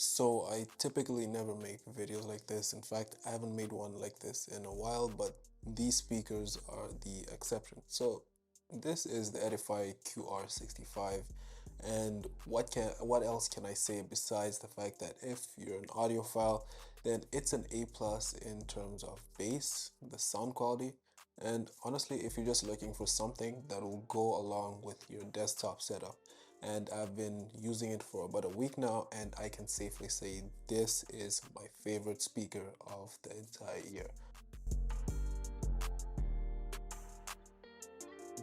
So I typically never make videos like this. In fact, I haven't made one like this in a while, but these speakers are the exception. So this is the EDIFIER QR65, and what else can I say besides the fact that if you're an audiophile, then it's an A plus in terms of bass, the sound quality, and honestly, if you're just looking for something that will go along with your desktop setup. And I've been using it for about a week now, and I can safely say this is my favorite speaker of the entire year.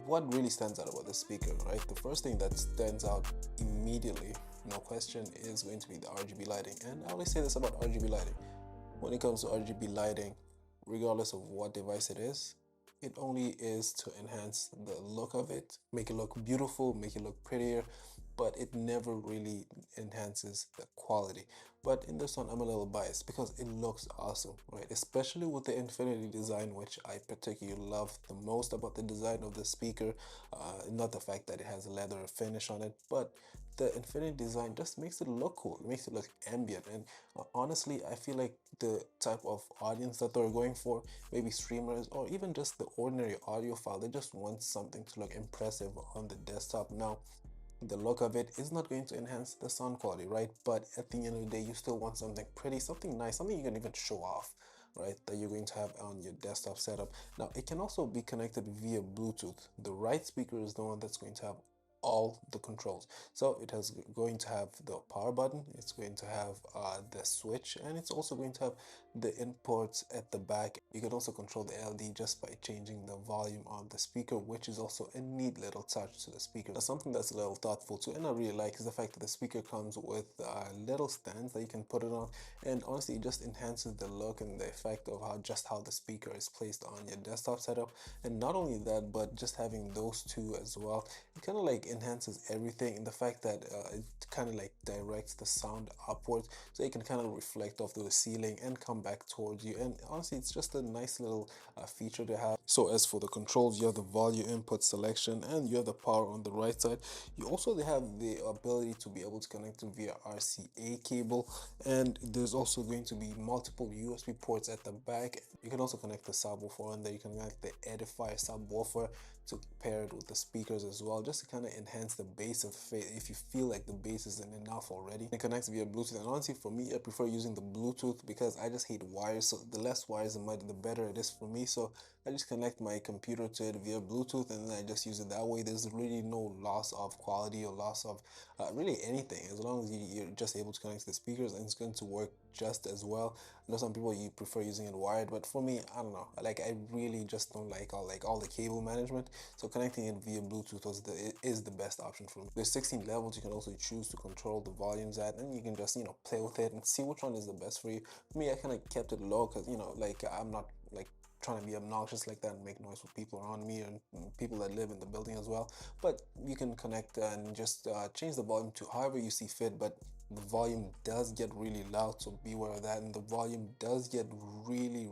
What really stands out about this speaker, right? The first thing that stands out immediately, no question, is going to be the RGB lighting. And I always say this about RGB lighting. When it comes to RGB lighting, regardless of what device it is, it only is to enhance the look of it, make it look beautiful, make it look prettier, but it never really enhances the quality. But in this one, I'm a little biased because it looks awesome, right? Especially with the infinity design, which I particularly love the most about the design of the speaker. Not the fact that it has a leather finish on it, but the infinity design just makes it look cool. It makes it look ambient. And honestly, I feel like the type of audience that they're going for, maybe streamers or even just the ordinary audiophile, they just want something to look impressive on the desktop. Now, the look of it is not going to enhance the sound quality, right? But at the end of the day, you still want something pretty, something nice, something you can even show off, right? That you're going to have on your desktop setup. Now, it can also be connected via Bluetooth. The right speaker is the one that's going to have all the controls. So it has going to have the power button, it's going to have the switch, and it's also going to have the inputs at the back. You can also control the LED just by changing the volume of the speaker, which is also a neat little touch to the speaker. Now, something that's a little thoughtful too, and I really like, is the fact that the speaker comes with little stands that you can put it on, and honestly, it just enhances the look and the effect of how the speaker is placed on your desktop setup. And not only that, but just having those two as well, it kind of like enhances everything in the fact that it kind of like directs the sound upwards, so it can kind of reflect off the ceiling and come back towards you. And honestly, it's just a nice little feature to have. So as for the controls, you have the volume input selection and you have the power on the right side. You also have the ability to be able to connect to via RCA cable, and there's also going to be multiple USB ports at the back. You can also connect the subwoofer on there. You can connect the EDIFIER subwoofer to pair it with the speakers as well, just to kind of enhance the bass if you feel like the bass isn't enough already. It connects via Bluetooth, and honestly, for me, I prefer using the Bluetooth because I just hate wires. So the less wires the better it is for me. So I just connect my computer to it via Bluetooth, and then I just use it that way. There's really no loss of quality or loss of really anything, as long as you're just able to connect to the speakers, and it's going to work just as well. I know some people you prefer using it wired, but for me, I don't know. Like, I really just don't like all the cable management. So connecting it via Bluetooth is the best option for me. There's 16 levels you can also choose to control the volumes at, and you can just play with it and see which one is the best for you. For me, I kind of kept it low because like I'm not like trying to be obnoxious like that and make noise with people around me and people that live in the building as well. But you can connect and just change the volume to however you see fit. But the volume does get really loud, so beware of that. And the volume does get really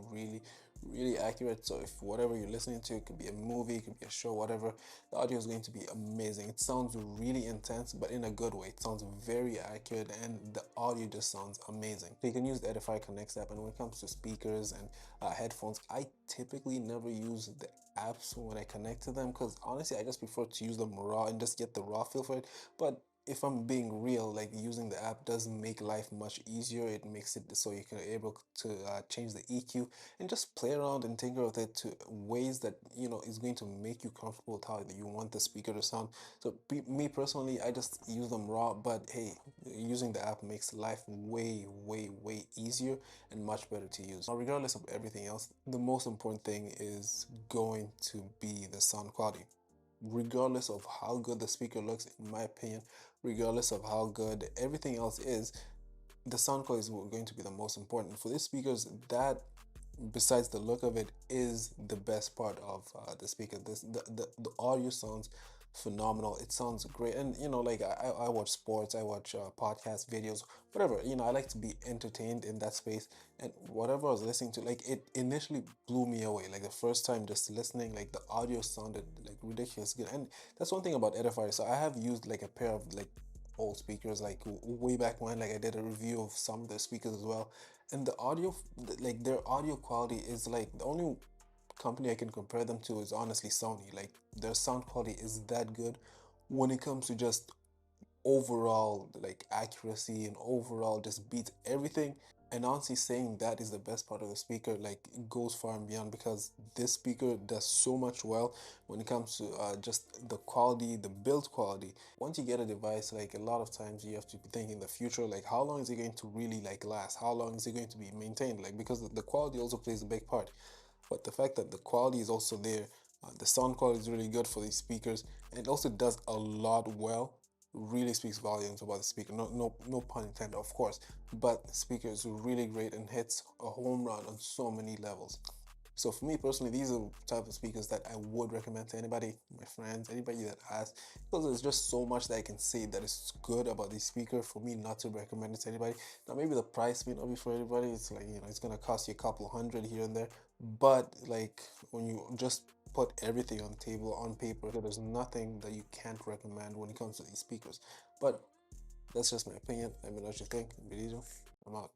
accurate. So if whatever you're listening to, it could be a movie, it could be a show, whatever, the audio is going to be amazing. It sounds really intense, but in a good way. It sounds very accurate, and the audio just sounds amazing. So you can use the EDIFIER Connect app, and when it comes to speakers and headphones, I typically never use the apps when I connect to them, because honestly, I just prefer to use them raw and just get the raw feel for it. But if I'm being real, like, using the app does make life much easier. It makes it so you can able to change the EQ and just play around and tinker with it to ways that is going to make you comfortable with how you want the speaker to sound. So me personally, I just use them raw, but hey, using the app makes life way easier and much better to use. Now, regardless of everything else, the most important thing is going to be the sound quality. Regardless of how good the speaker looks, in my opinion, regardless of how good everything else is, the sound quality is going to be the most important. For these speakers, that, besides the look of it, is the best part of the speaker. The audio sounds phenomenal. It sounds great. And like, I watch sports, I watch podcast videos, whatever. I like to be entertained in that space, and whatever I was listening to, like, it initially blew me away. Like, the first time just listening, like, the audio sounded like ridiculous good. And that's one thing about EDIFIER. So I have used like a pair of like old speakers, like way back when. Like I did a review of some of their speakers as well, and the audio, like their audio quality is like the only company I can compare them to is honestly Sony. Like their sound quality is that good when it comes to just overall like accuracy and overall just beats everything. And honestly, saying that is the best part of the speaker, like it goes far and beyond, because this speaker does so much well when it comes to just the quality, the build quality. Once you get a device, like a lot of times you have to be thinking the future, like how long is it going to really like last, how long is it going to be maintained, like because the quality also plays a big part. But the fact that the quality is also there, the sound quality is really good for these speakers, and it also does a lot well, really speaks volumes about the speaker. No pun intended, of course, but the speaker is really great and hits a home run on so many levels. So for me personally, these are the type of speakers that I would recommend to anybody, my friends, anybody that has, because there's just so much that I can say that is good about this speaker for me not to recommend it to anybody. Now maybe the price may not be for everybody. It's like, it's gonna cost you a couple hundred here and there, but like when you just put everything on the table on paper, there's nothing that you can't recommend when it comes to these speakers. But that's just my opinion. Let me know what you think. I'm out.